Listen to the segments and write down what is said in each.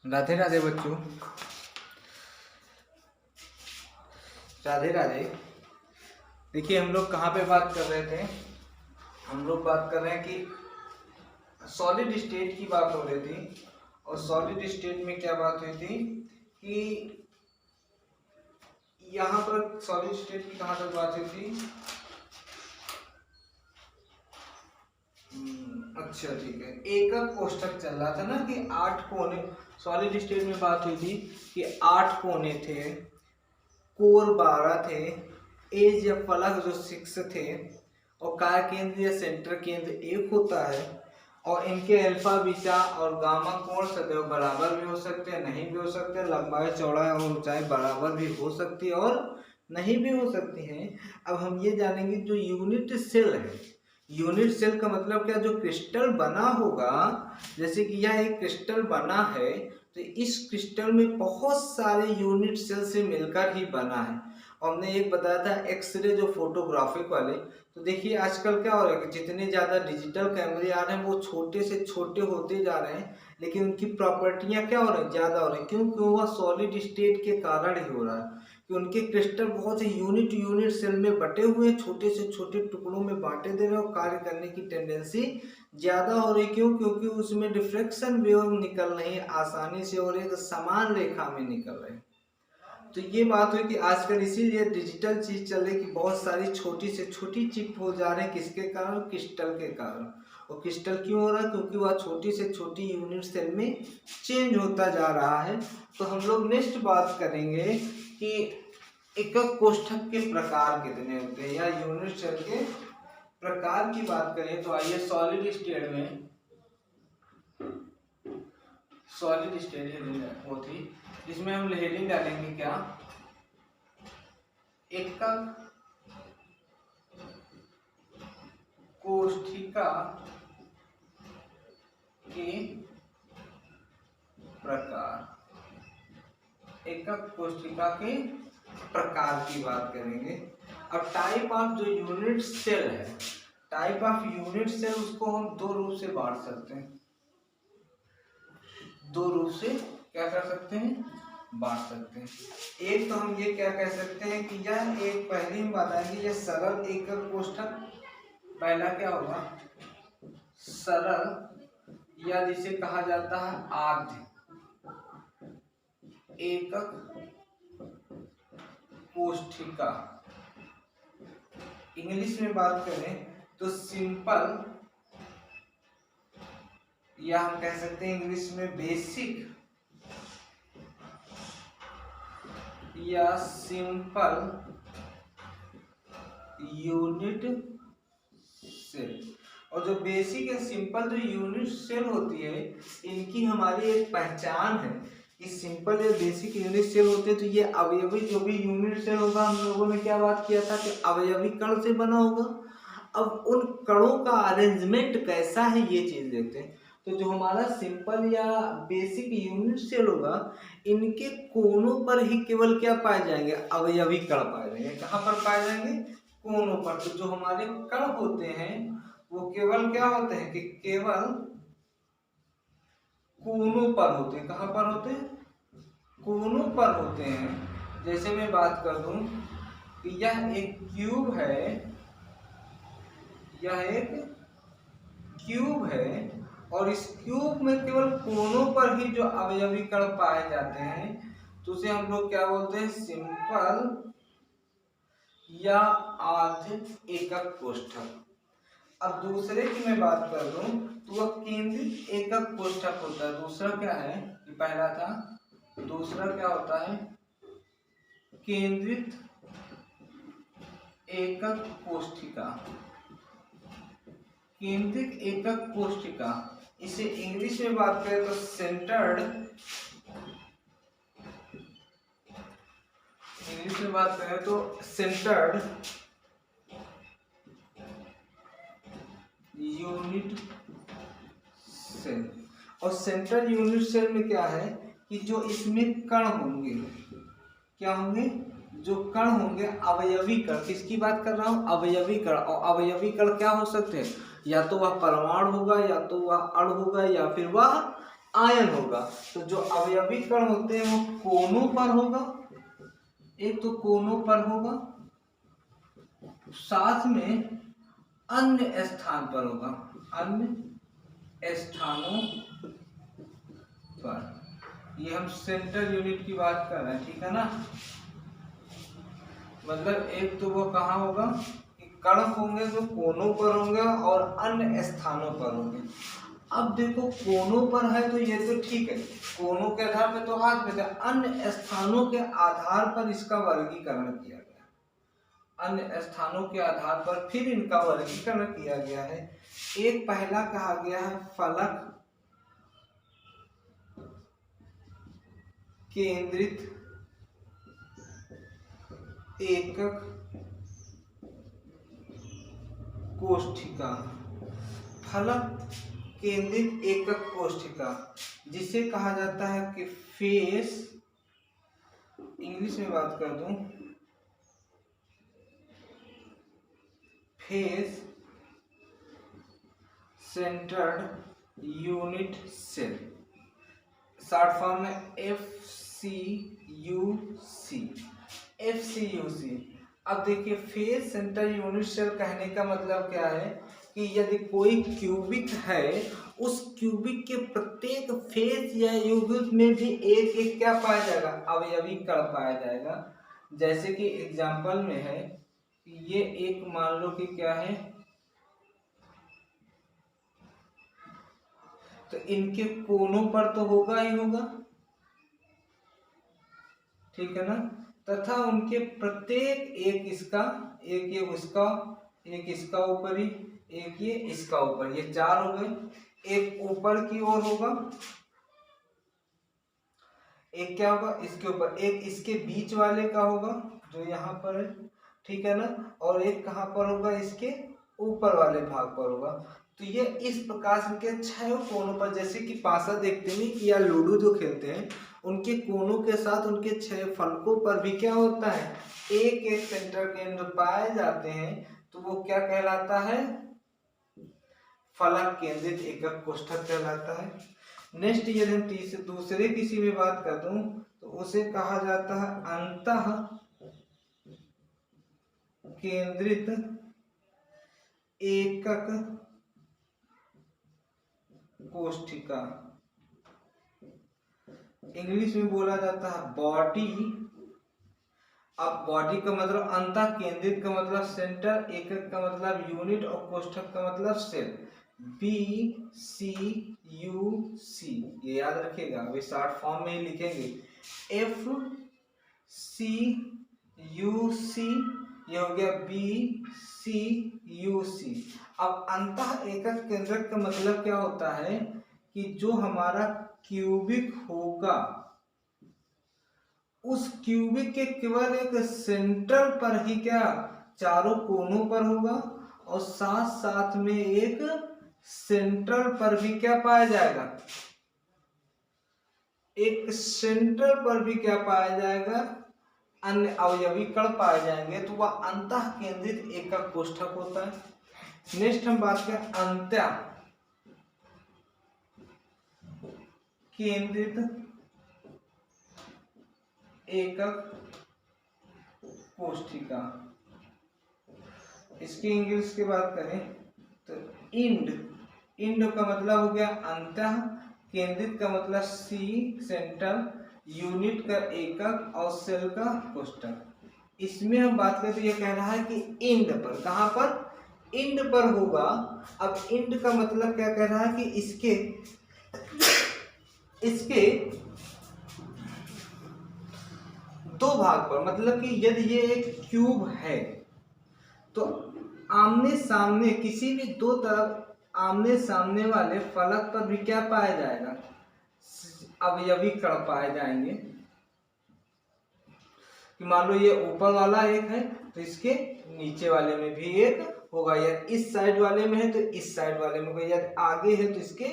राधे राधे बच्चों, राधे राधे। देखिए हम लोग कहाँ पे बात कर रहे थे। हम लोग बात कर रहे हैं कि सॉलिड स्टेट की बात हो रही थी। और सॉलिड स्टेट में क्या बात हुई थी कि यहाँ पर सॉलिड स्टेट की कहाँ तक बात हुई थी। अच्छा ठीक है, एकक कोष्ठक चल रहा था ना कि 8 कोने। सॉलिड स्टेट में बात हुई थी कि 8 कोने थे, कोर 12 थे, एज या फलक जो 6 थे, और कार केंद्र या सेंटर केंद्र 1 होता है। और इनके अल्फा बीटा और गामा कोण सदैव बराबर भी हो सकते हैं, नहीं भी हो सकते। लंबाई चौड़ाई और ऊंचाई बराबर भी हो सकती है और नहीं भी हो सकती है। अब हम ये जानेंगे जो यूनिट सेल है। यूनिट सेल का मतलब क्या, जो क्रिस्टल बना होगा, जैसे कि यह एक क्रिस्टल बना है तो इस क्रिस्टल में बहुत सारे यूनिट सेल से मिलकर ही बना है। और हमने एक बताया था एक्सरे जो फोटोग्राफिक वाले। तो देखिए आजकल क्या हो रहा है कि जितने ज़्यादा डिजिटल कैमरे आ रहे हैं वो छोटे से छोटे होते जा रहे हैं, लेकिन उनकी प्रॉपर्टियां क्या हो रही हैं, ज़्यादा हो रही हैं। क्यों? क्यों? वह सॉलिड स्टेट के कारण ही हो रहा है कि उनके क्रिस्टल बहुत से यूनिट यूनिट सेल में बटे हुए हैं, छोटे से छोटे टुकड़ों में बांटे दे रहे हैं और कार्य करने की टेंडेंसी ज़्यादा हो रही। क्यों? क्योंकि उसमें डिफ्रैक्शन वेव निकल रही है आसानी से और एक समान रेखा में निकल रहे हैं। तो ये बात हुई कि आजकल इसीलिए डिजिटल चीज चल रही कि बहुत सारी छोटी से छोटी चिप हो जा रहे हैं। किसके कारण? क्रिस्टल के कारण। और क्रिस्टल क्यों हो रहा है? क्योंकि वह छोटी से छोटी यूनिट सेल में चेंज होता जा रहा है। तो हम लोग नेक्स्ट बात करेंगे कि एकक कोष्ठक के प्रकार कितने होते हैं या यूनिट सेल के प्रकार की बात करें तो आइए सॉलिड स्टेट में, सॉलिड स्टेट होती जिसमें हम हेडिंग डालेंगे क्या, एकक कोष्ठिका के प्रकार। एकक कोष्ठिका के प्रकार की बात करेंगे। अब टाइप ऑफ जो यूनिट सेल है, टाइप ऑफ यूनिट सेल उसको हम दो रूप से बांट सकते हैं। दो रूप से क्या कर सकते हैं, बांट सकते हैं। एक तो हम ये क्या कह सकते हैं कि यह एक, पहले हम बताएंगे यह सरल एकक कोष्ठक। पहला क्या होगा, सरल या जिसे कहा जाता है आद्य एकक कोष्ठिका। इंग्लिश में बात करें तो सिंपल, या हम कह सकते हैं इंग्लिश में बेसिक या सिंपल यूनिट सेल। और जो बेसिक या सिंपल जो यूनिट सेल होती है, इनकी हमारी एक पहचान है कि सिंपल या बेसिक यूनिट सेल होते हैं तो ये अवयवी जो भी यूनिट सेल होगा, हम लोगों ने क्या बात किया था कि अवयवी कण से बना होगा। अब उन कणों का अरेंजमेंट कैसा है ये चीज देखते हैं। तो जो हमारा सिंपल या बेसिक यूनिट सेल होगा, इनके कोनों पर ही केवल क्या पाए जाएंगे, अवयवी कण पाए जाएंगे। कहाँ पर पाए जाएंगे? कोनों पर। तो जो हमारे कण होते हैं वो केवल क्या होते हैं कि केवल कोनों पर होते हैं। कहाँ पर होते हैं? कोनों पर होते हैं। जैसे मैं बात कर दूं कि यह एक क्यूब है, यह एक क्यूब है और इस क्यूब में केवल कोनों पर ही जो अवयवी कण पाए जाते हैं तो उसे हम लोग क्या बोलते हैं, सिंपल या आद्य एकक कोष्ठक। अब दूसरे की मैं बात कर दूं तो वह केंद्रित एकक कोष्ठक होता है। दूसरा क्या है, ये पहला था, दूसरा क्या होता है, केंद्रित एकक कोष्ठिका। केंद्रित एकक कोष्ठिका, इसे इंग्लिश में बात करें तो सेंटर्ड, इंग्लिश में बात करें तो सेंटर्ड यूनिट सेल। और सेंट्रल यूनिट सेल में क्या है कि जो इसमें कण होंगे, क्या होंगे, जो कण होंगे अवयवी कण। किसकी बात कर रहा हूं, अवयवी कण। और अवयवी कण क्या हो सकते हैं, या तो वह परमाणु होगा, या तो वह अणु होगा, या फिर वह आयन होगा। तो जो अवयवी कण होते हैं वो कोनों पर होगा, एक तो कोनों पर होगा, साथ में अन्य स्थान पर होगा, अन्य स्थानों पर। ये हम सेंट्रल यूनिट की बात कर रहे हैं, ठीक है ना। मतलब एक तो वो कहाँ होगा कि कण होंगे जो कोनों पर होंगे और अन्य स्थानों पर होंगे। अब देखो कोनों पर है तो ये तो ठीक है, कोनों के आधार पर तो हाथ में था, अन्य स्थानों के आधार पर इसका वर्गीकरण किया गया, अन्य स्थानों के आधार पर फिर इनका वर्गीकरण किया गया है। एक पहला कहा गया है फलक केंद्रित एकक कोष्ठिका, फलक केंद्रित एकक कोष्ठिका, जिसे कहा जाता है कि फेस, इंग्लिश में बात कर दूं, face centred unit cell, short form में FCUC। अब देखिए फेस सेंटर यूनिट सेल कहने का मतलब क्या है कि यदि कोई क्यूबिक है, उस क्यूबिक के प्रत्येक फेस या यूनिट में भी एक एक क्या पाया जाएगा, अवयवी कण पाया जाएगा। जैसे कि एग्जांपल में है, ये एक मान लो कि क्या है, तो इनके कोनों पर तो होगा ही होगा, ठीक है ना, तथा उनके प्रत्येक एक इसका, एक ये उसका, एक इसका ऊपरी, एक ये इसका ऊपर, ये चार हो गए। एक ऊपर की ओर होगा, एक क्या होगा इसके ऊपर, एक इसके बीच वाले का होगा जो यहाँ पर है, ठीक है ना, और एक कहाँ पर होगा, इसके ऊपर वाले भाग पर होगा। तो ये इस प्रकार से इनके 6 कोनों पर, जैसे कि पासा देखते नहीं कि या लूडो जो खेलते हैं, उनके कोनों के साथ उनके 6 फलकों पर भी क्या होता है, एक एक सेंटर केंद्र पाए जाते हैं। तो वो क्या कहलाता है, फलक केंद्रित एकक कोष्ठक कहलाता है। नेक्स्ट यदि हम दूसरे किसी में बात कर दूं तो उसे कहा जाता है अंतः केंद्रित एकक कोष्ठिका, इंग्लिश में बोला जाता है बॉडी। अब बॉडी का मतलब अंतः केंद्रित का मतलब सेंटर, एकक का मतलब यूनिट और कोष्ठक का मतलब सेल, BCUC, ये याद रखिएगा, अभी शॉर्ट फॉर्म में ही लिखेंगे FCUC, ये हो गया BCUC। अब अंतः एकक केंद्रक का मतलब क्या होता है कि जो हमारा क्यूबिक होगा, उस क्यूबिक के केवल एक सेंटर पर ही क्या, चारों कोनों पर होगा, और साथ साथ में एक सेंटर पर भी क्या पाया जाएगा, एक सेंटर पर भी क्या पाया जाएगा, अन्य अवयवी कण पाए जाएंगे। तो वह अंतः केंद्रित एकक कोष्ठक होता है। नेक्स्ट हम बात करें अंत्य केंद्रित एकक कोष्ठिका, इसकी इंग्लिश की बात करें तो इंड का मतलब हो गया अंतः, केंद्रित का मतलब सेंट्रल, यूनिट का एकक और सेल का कोष्ठक। इसमें हम बात करें तो ये कह रहा है कि इंड पर, कहां पर, इंड पर होगा। अब इंड का मतलब क्या कह रहा है कि इसके दो भाग पर, मतलब कि यदि ये एक क्यूब है तो आमने सामने किसी भी दो तरफ आमने सामने वाले फलक पर भी क्या पाया जाएगा, अवयवी कण पाए जाएंगे। कि मान लो ये ऊपर वाला एक है तो इसके नीचे वाले में भी एक होगा, या इस साइड वाले में है तो इस साइड वाले में होगा, या आगे है तो इसके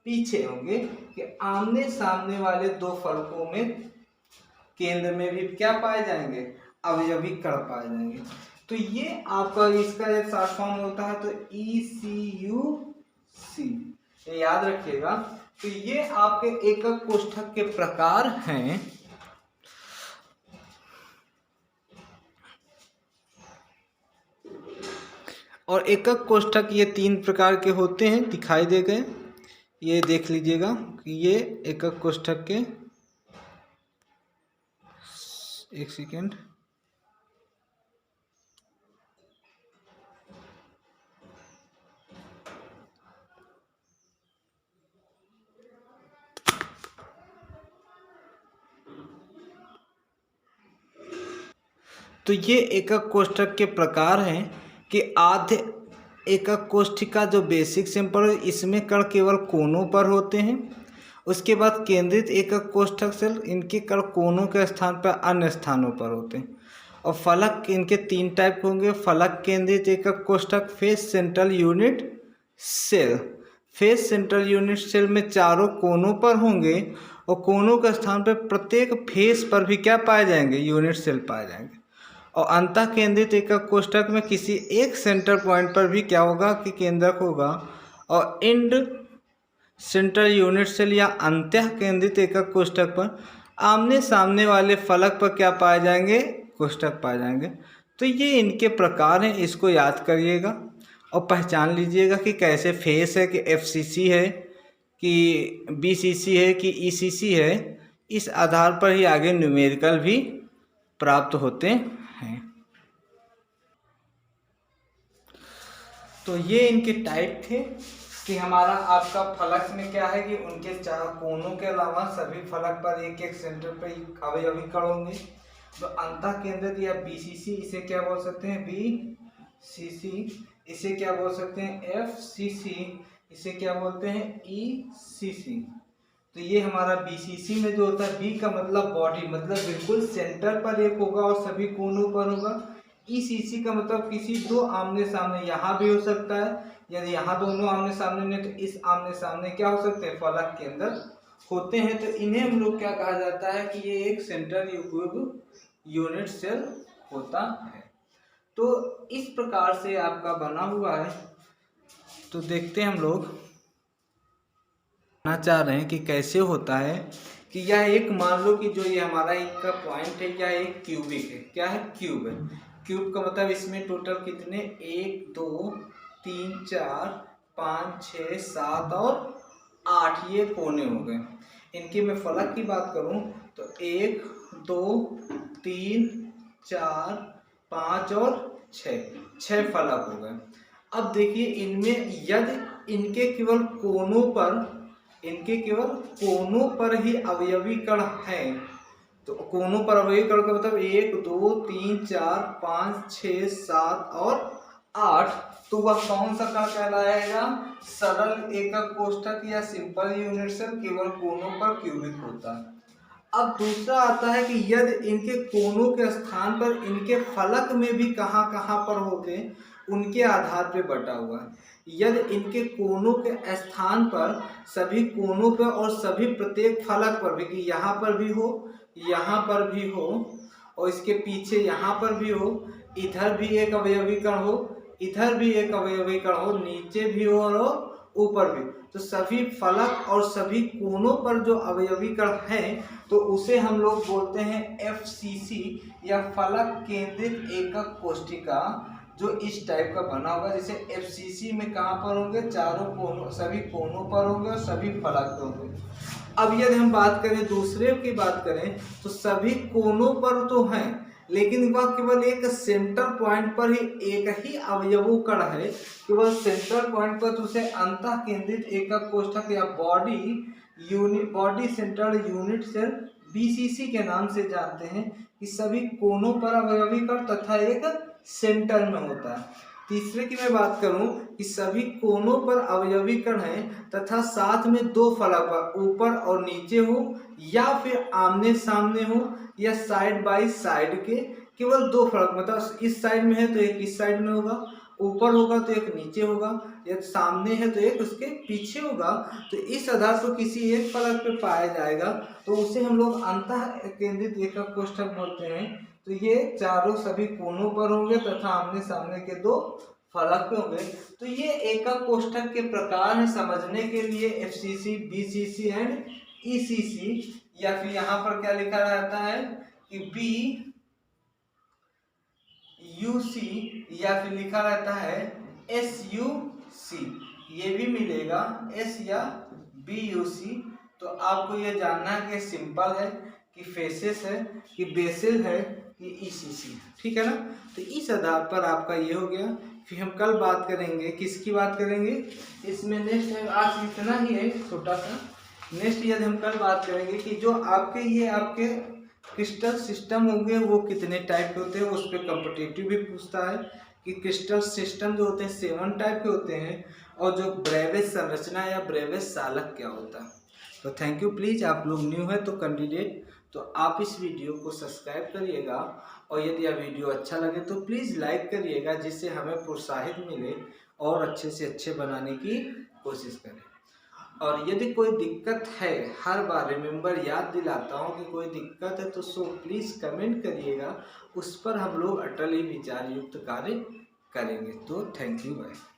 पीछे होंगे। कि आमने सामने वाले दो फलकों में केंद्र में भी क्या पाए जाएंगे, अवयवी कण पाए जाएंगे। तो ये आपका इसका एक शॉर्ट फॉर्म होता है तो ECUC, ये याद रखिएगा। तो ये आपके एकक कोष्ठक के प्रकार हैं। और एकक कोष्ठक ये 3 प्रकार के होते हैं, दिखाई दे गए। ये देख लीजिएगा कि ये एकक कोष्ठक के, एक सेकेंड, तो ये एकक कोष्ठक के प्रकार हैं कि आधे एकक कोष्ठिका जो बेसिक सिंपल है, इसमें कण केवल कोनों पर होते हैं। उसके बाद केंद्रित एकक कोष्ठक सेल, इनके कण कोनों के स्थान पर अन्य स्थानों पर होते हैं। और फलक इनके 3 टाइप होंगे, फलक केंद्रित एकक कोष्ठक, face central unit cell. Face central unit cell में चारों कोनों पर होंगे और कोनों के स्थान पर प्रत्येक फेस पर भी क्या पाए जाएंगे, यूनिट सेल पाए जाएंगे। और अंतः केंद्रित एकक कोष्ठक में किसी एक सेंटर पॉइंट पर भी क्या होगा कि केंद्रक होगा। और एंड सेंट्रल यूनिट सेल या अंतः केंद्रित एकक कोष्ठक पर आमने सामने वाले फलक पर क्या पाए जाएंगे, कोष्ठक पाए जाएंगे। तो ये इनके प्रकार हैं, इसको याद करिएगा और पहचान लीजिएगा कि कैसे फेस है, कि एफसीसी है, कि बीसीसी है, कि ईसीसी है। इस आधार पर ही आगे न्यूमेरिकल भी प्राप्त होते हैं। तो ये इनके टाइप थे कि हमारा आपका फलक में क्या है कि उनके 4 कोनों के अलावा सभी फलक पर एक एक सेंटर पर अवयवी कण होंगे। तो अंतः केंद्रित या बीसीसी, इसे क्या बोल सकते हैं, बीसीसी। इसे क्या बोल सकते हैं, एफसीसी। इसे क्या बोलते हैं, ईसीसी। तो ये हमारा बीसीसी में जो होता है, बी का मतलब बॉडी, मतलब बिल्कुल सेंटर पर एक होगा और सभी कोनों पर होगा। ईसीसी का मतलब किसी 2 आमने सामने, यहाँ भी हो सकता है, यदि यहाँ दोनों आमने सामने नहीं तो इस आमने सामने क्या हो सकते हैं, फलक के अंदर होते हैं। तो इन्हें हम लोग क्या कहा जाता है कि ये एक सेंट्रल यूनिट सेल होता है। तो इस प्रकार से आपका बना हुआ है। तो देखते हैं हम लोग चाह रहे हैं कि कैसे होता है कि यह एक, मान लो कि जो ये हमारा एक का पॉइंट है, यह एक क्यूबिक है। क्या है, क्यूब है। क्यूब का मतलब इसमें टोटल कितने, 1 2 3 4 5 6 7 और 8 ये कोने हो गए। इनकी मैं फलक की बात करूं तो 1 2 3 4 5 और 6 फलक हो गए। अब देखिए इनमें यदि इनके केवल कोनों पर ही अवयवी कण हैं, तो कोनों पर अवयवी कण का मतलब 1 2 3 4 5 6 7 और 8, तो वह कौन सा कण कहलाएगा, सरल एकक कोष्ठक या सिंपल यूनिट सेल, केवल कोनों पर क्यूबिक होता है। अब दूसरा आता है कि यदि इनके कोनों के स्थान पर इनके फलक में भी कहाँ पर होते, उनके आधार पर बटा हुआ है। यदि इनके कोनों के स्थान पर सभी कोनों पर और सभी प्रत्येक फलक पर भी, कि यहाँ पर भी हो, यहाँ पर भी हो और इसके पीछे यहाँ पर भी हो, इधर भी एक अवयवी कण हो, इधर भी एक अवयवी कण हो, नीचे भी हो और ऊपर भी, तो सभी फलक और सभी कोनों पर जो अवयवी कण हैं तो उसे हम लोग बोलते हैं एफसीसी या फलक केंद्रित एकक कोष्ठिका, जो इस टाइप का बना होगा। जैसे एफसीसी में कहाँ पर होंगे, चारों कोनों, सभी कोनों पर होंगे और सभी फलक पर होंगे। अब यदि हम बात करें, दूसरे की बात करें तो सभी कोनों पर तो हैं, लेकिन वह केवल एक सेंटर पॉइंट पर ही एक ही अवयवों कण है, केवल सेंटर पॉइंट पर, तो उसे अंतः केंद्रित एकक कोष्ठक या body central unit cell BCC के नाम से जानते हैं, कि सभी कोनों पर अवयवी कण तथा एक सेंटर में होता है। तीसरे की मैं बात करूं कि सभी कोनों पर अवयवी कण हैं तथा साथ में 2 फलक पर, ऊपर और नीचे हो या फिर आमने सामने हो या साइड बाय साइड के, केवल 2 फलक, मतलब इस साइड में है तो एक इस साइड में होगा, ऊपर होगा तो एक नीचे होगा, या सामने है तो एक उसके पीछे होगा। तो इस आधार पर किसी एक फलक पे पाया जाएगा तो उसे हम लोग अंतः केंद्रित एकक कोष्ठक बोलते हैं। तो ये चारों सभी कोनों पर होंगे तथा आमने सामने के 2 फलक पे होंगे। तो ये एकक कोष्ठक के प्रकार है समझने के लिए, एफसीसी, बीसीसी एंड ईसीसी, या फिर यहाँ पर क्या लिखा रहता है कि बी यूसी, या फिर लिखा रहता है एसयूसी, ये भी मिलेगा, एस या बीयूसी। तो आपको ये जानना है कि सिंपल है कि फेसेस है कि बेसिल है कि ईसीसी, ठीक है ना। तो इस आधार पर आपका ये हो गया। फिर हम कल बात करेंगे, किसकी बात करेंगे इसमें, नेक्स्ट है, आज इतना ही है छोटा सा। नेक्स्ट यदि हम कल बात करेंगे कि जो आपके ये आपके क्रिस्टल सिस्टम होंगे वो कितने टाइप के होते हैं, उस पर कॉम्पिटिटिव भी पूछता है कि क्रिस्टल सिस्टम जो होते हैं 7 टाइप के होते हैं, और जो ब्रेविज संरचना या ब्रेविज सालक क्या होता है। तो थैंक यू। प्लीज़ आप लोग न्यू है तो कैंडिडेट, तो आप इस वीडियो को सब्सक्राइब करिएगा, और यदि यह वीडियो अच्छा लगे तो प्लीज़ लाइक करिएगा, जिससे हमें प्रोत्साहित मिले और अच्छे से अच्छे बनाने की कोशिश करें। और यदि कोई दिक्कत है, हर बार रिमेंबर याद दिलाता हूँ कि कोई दिक्कत है तो सो प्लीज़ कमेंट करिएगा, उस पर हम लोग अटल ही विचार युक्त कार्य करेंगे। तो थैंक यू, बाय।